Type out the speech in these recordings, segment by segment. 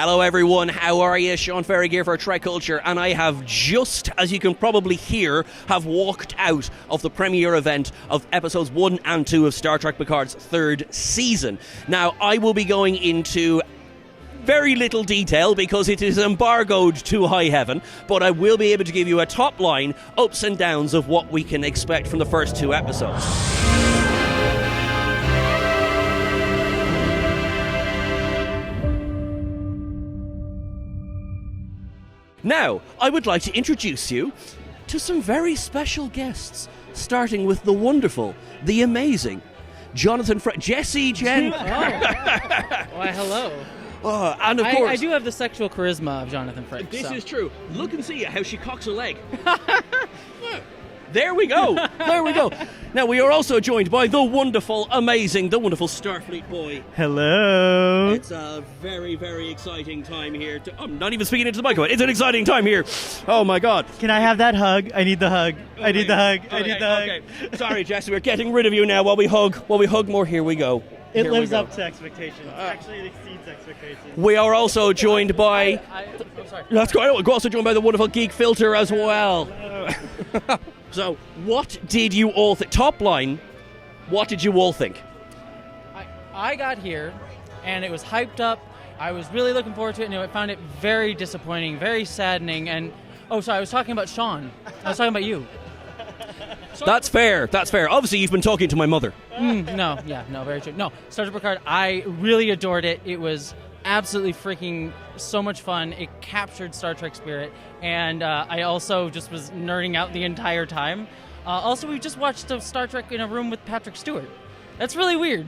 Hello everyone, how are you? Sean Ferry here for Trek Culture, and I have just, as you can probably hear, have walked out of the premiere event of episodes 1 and 2 of Star Trek Picard's third season. Now, I will be going into very little detail because it is embargoed to high heaven, but I will be able to give you a top line, ups and downs of what we can expect from the first 2 episodes. Now, I would like to introduce you to some very special guests, starting with the wonderful, the amazing, Jonathan Jessie, Jenn. Why, hello. And of course... I do have the sexual charisma of Jonathan Frakes. This is true. Look and see how she cocks a leg. There we go. There we go. Now, we are also joined by the wonderful, amazing, the wonderful Starfleetboy. Hello. It's a very, very exciting time here. I'm not even speaking into the microphone. It's an exciting time here. Oh, my God. Can I have that hug? I need the hug. Okay. I need the hug. Okay. I need the hug. Okay. Sorry, Jessie, we're getting rid of you now while we hug. While we hug more, here we go. It Here lives we go. up to expectations. Actually, it exceeds expectations. We are also joined by... I'm sorry. That's great. We're also joined by the wonderful Geekfilter as well. So, what did you all think? Top line, what did you all think? I got here, and it was hyped up. I was really looking forward to it, and I found it very disappointing, very saddening, and... Oh, sorry, I was talking about Sean. I was talking about you. That's fair. That's fair. Obviously, you've been talking to my mother. No, very true. No, Star Trek Picard, I really adored it. It was absolutely freaking so much fun. It captured Star Trek spirit, and I also just was nerding out the entire time. Also, we just watched Star Trek in a room with Patrick Stewart. That's really weird.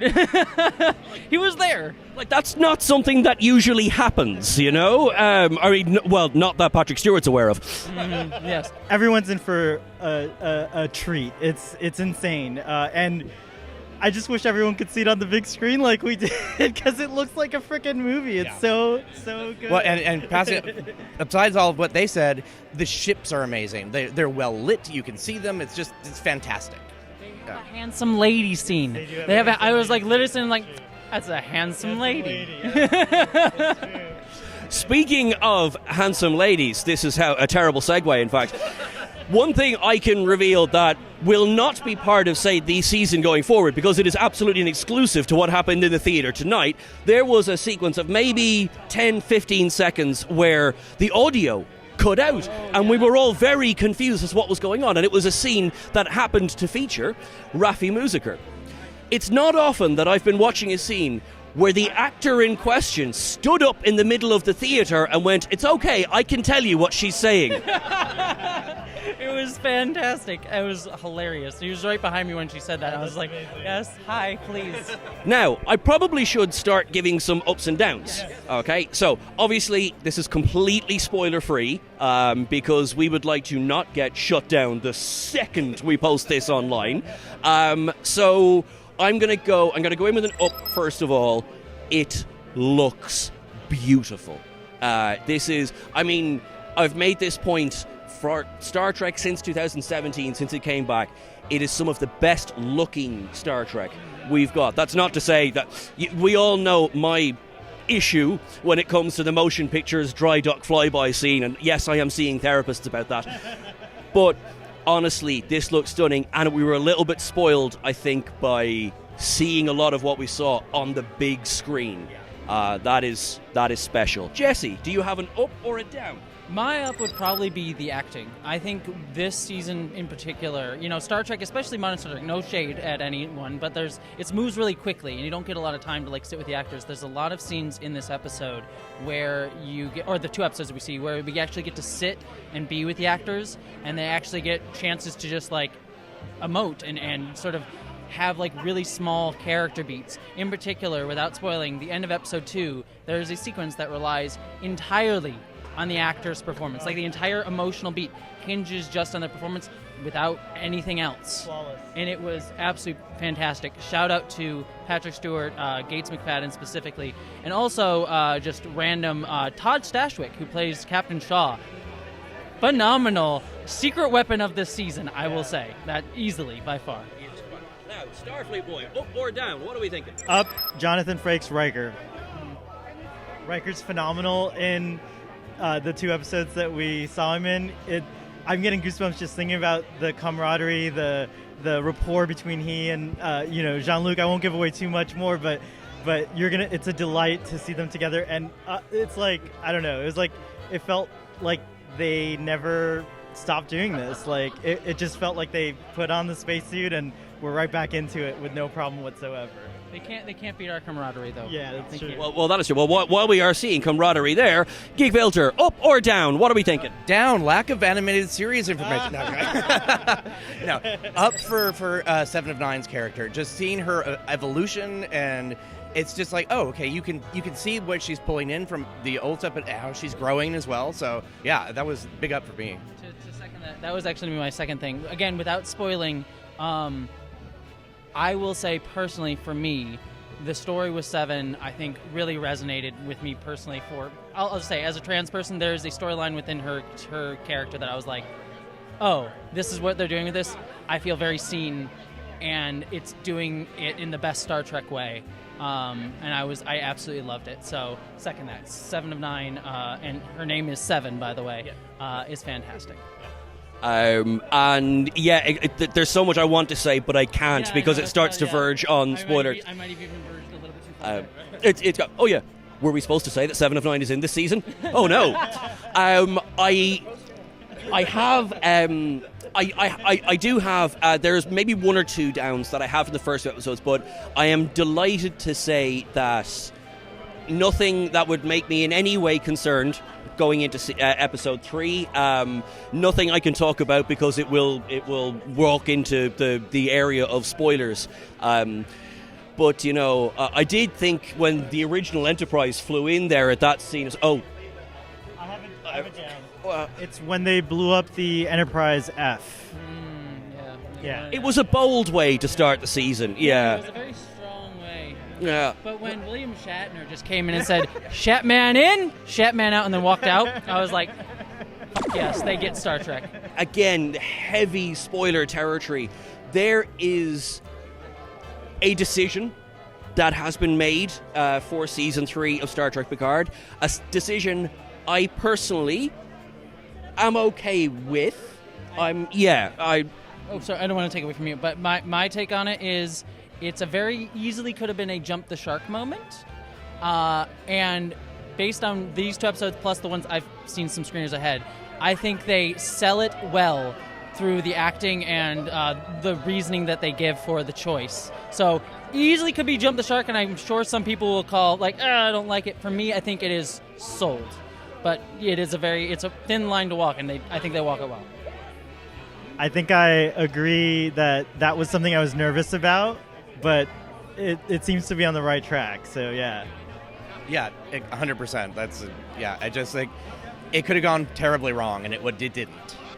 He was there. Like, that's not something that usually happens, you know? I mean, well, not that Patrick Stewart's aware of. Yes. Everyone's in for a treat. It's insane. And I just wish everyone could see it on the big screen like we did, because it looks like a freaking movie. It's so good. Well, and besides all of what they said, the ships are amazing. They're well lit. You can see them. It's fantastic. A handsome lady scene. They have. I was like listening, like, that's a handsome lady. Speaking of handsome ladies, this is a terrible segue, in fact. One thing I can reveal that will not be part of, say, the season going forward, because it is absolutely an exclusive to what happened in the theater tonight. There was a sequence of maybe 10, 15 seconds where the audio cut out, and we were all very confused as to what was going on, and it was a scene that happened to feature Raffi Musiker. It's not often that I've been watching a scene where the actor in question stood up in the middle of the theater and went, "It's okay, I can tell you what she's saying." It was fantastic. It was hilarious. He was right behind me when she said that. I was like, yes, hi, please. Now, I probably should start giving some ups and downs. Okay, so obviously this is completely spoiler-free because we would like to not get shut down the second we post this online. So I'm gonna go in with an up first of all. It looks beautiful. I've made this point for Star Trek since 2017, since it came back. It is some of the best looking Star Trek we've got. That's not to say that we all know my issue when it comes to the motion pictures dry dock flyby scene, and yes, I am seeing therapists about that. But honestly, this looks stunning, and we were a little bit spoiled, I think, by seeing a lot of what we saw on the big screen. That is special. Jessie, do you have an up or a down? My up would probably be the acting. I think this season in particular, Star Trek, especially modern Star Trek, no shade at anyone, but it moves really quickly, and you don't get a lot of time to sit with the actors. There's a lot of scenes in this episode where or the 2 episodes that we see, where we actually get to sit and be with the actors, and they actually get chances to just emote and sort of have really small character beats. In particular, without spoiling, the end of episode 2, there's a sequence that relies entirely on the actor's performance. The entire emotional beat hinges just on their performance without anything else. Flawless. And it was absolutely fantastic. Shout out to Patrick Stewart, Gates McFadden specifically, and also just random Todd Stashwick, who plays Captain Shaw. Phenomenal secret weapon of this season, I will say. That easily, by far. Now, Starfleetboy, up or down? What are we thinking? Up, Jonathan Frakes Riker. Riker's phenomenal in the 2 episodes that we saw him in. I'm getting goosebumps just thinking about the camaraderie, the rapport between he and Jean-Luc. I won't give away too much more, but it's a delight to see them together. And it's like, I don't know, it felt like they never stopped doing this. Like it just felt like they put on the spacesuit and we're right back into it with no problem whatsoever. They can't beat our camaraderie, though. Yeah, that's true. Well, that is true. Well, while we are seeing camaraderie there, Geekfilter, up or down? What are we thinking? Down. Lack of animated series information. No, up for 7 of 9's character. Just seeing her evolution, and it's just like, oh, okay, you can see what she's pulling in from the old stuff, but how she's growing as well. So yeah, that was big up for me. To second that was actually my second thing. Again, without spoiling. I will say personally, for me, the story with 7, I think, really resonated with me personally. I'll just say, as a trans person, there's a storyline within her character that I was like, oh, this is what they're doing with this. I feel very seen, and it's doing it in the best Star Trek way. And I absolutely loved it. So, second that, 7 of 9, and her name is 7, by the way, is fantastic. And yeah, there's so much I want to say, but I can't because it starts to verge on spoilers. I might have even verged a little bit too far. Oh yeah, were we supposed to say that 7 of 9 is in this season? Oh no. I do have. There's maybe 1 or 2 downs that I have in the first 2 episodes, but I am delighted to say that nothing that would make me in any way concerned going into episode 3. Nothing I can talk about because it will walk into the area of spoilers. But I did think when the original Enterprise flew in there at that scene, I have it down. It's when they blew up the Enterprise F. Yeah. It was a bold way to start the season. Yeah. It was a very strong way. Yeah. But when William Shatner just came in and said, Shatman in, Shatman out, and then walked out, I was like, fuck yes, they get Star Trek. Again, heavy spoiler territory. There is a decision that has been made for Season 3 of Star Trek Picard. A decision I personally am okay with. Oh, sorry, I don't want to take away from you, but my take on it is it's a very easily could have been a jump the shark moment. And based on these 2 episodes plus the ones I've seen some screeners ahead, I think they sell it well through the acting and the reasoning that they give for the choice. So easily could be jump the shark, and I'm sure some people will call like, I don't like it. For me, I think it is sold. But it's a thin line to walk, and I think they walk it well. I think I agree that was something I was nervous about, but it seems to be on the right track. So yeah. Yeah, 100%. I just think it could have gone terribly wrong, and it didn't.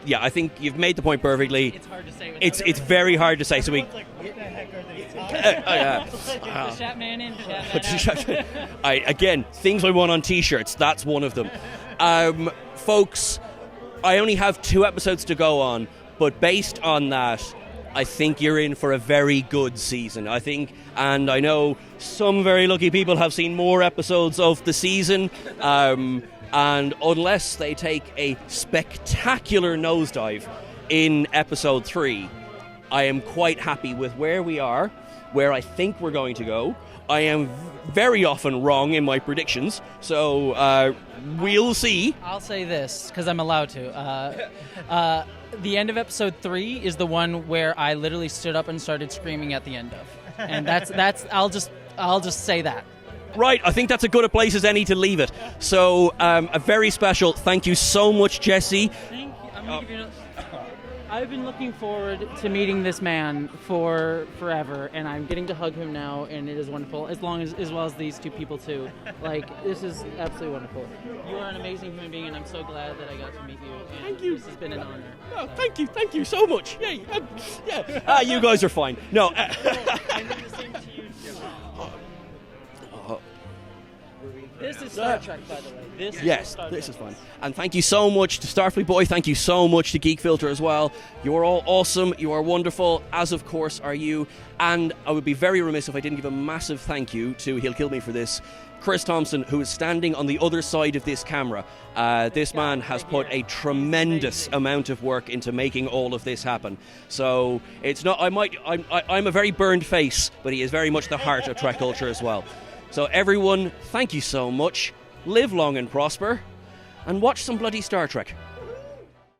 Yeah, I think you've made the point perfectly. It's hard to say. It's very hard to say. So we. What the heck are they The Shatman in, Shatman out. Again, things I want on T-shirts. That's one of them. Folks, I only have 2 episodes to go on, but based on that, I think you're in for a very good season. I think, and I know some very lucky people have seen more episodes of the season. And unless they take a spectacular nosedive in episode 3, I am quite happy with where we are, where I think we're going to go. I am very often wrong in my predictions, so we'll see. I'll say this, because I'm allowed to. The end of episode 3 is the one where I literally stood up and started screaming at the end of. And that's I'll just say that. Right, I think that's as good a place as any to leave it. So, a very special thank you so much, Jessie. Thank you. I'm gonna give you I've been looking forward to meeting this man for forever, and I'm getting to hug him now, and it is wonderful. As well as these 2 people too. Like, this is absolutely wonderful. You are an amazing human being, and I'm so glad that I got to meet you. Thank you. This has been an honor. Oh, thank you so much. Yay. Yeah. You guys are fine. No. I did the same to you. This is Star Trek, by the way. This is fun. And thank you so much to Starfleetboy. Thank you so much to Geekfilter as well. You are all awesome. You are wonderful, as of course are you. And I would be very remiss if I didn't give a massive thank you to, he'll kill me for this, Chris Thompson, who is standing on the other side of this camera. This man has put a tremendous amount of work into making all of this happen. So it's not. I'm a very burned face, but he is very much the heart of Trek culture as well. So everyone, thank you so much. Live long and prosper, and watch some bloody Star Trek.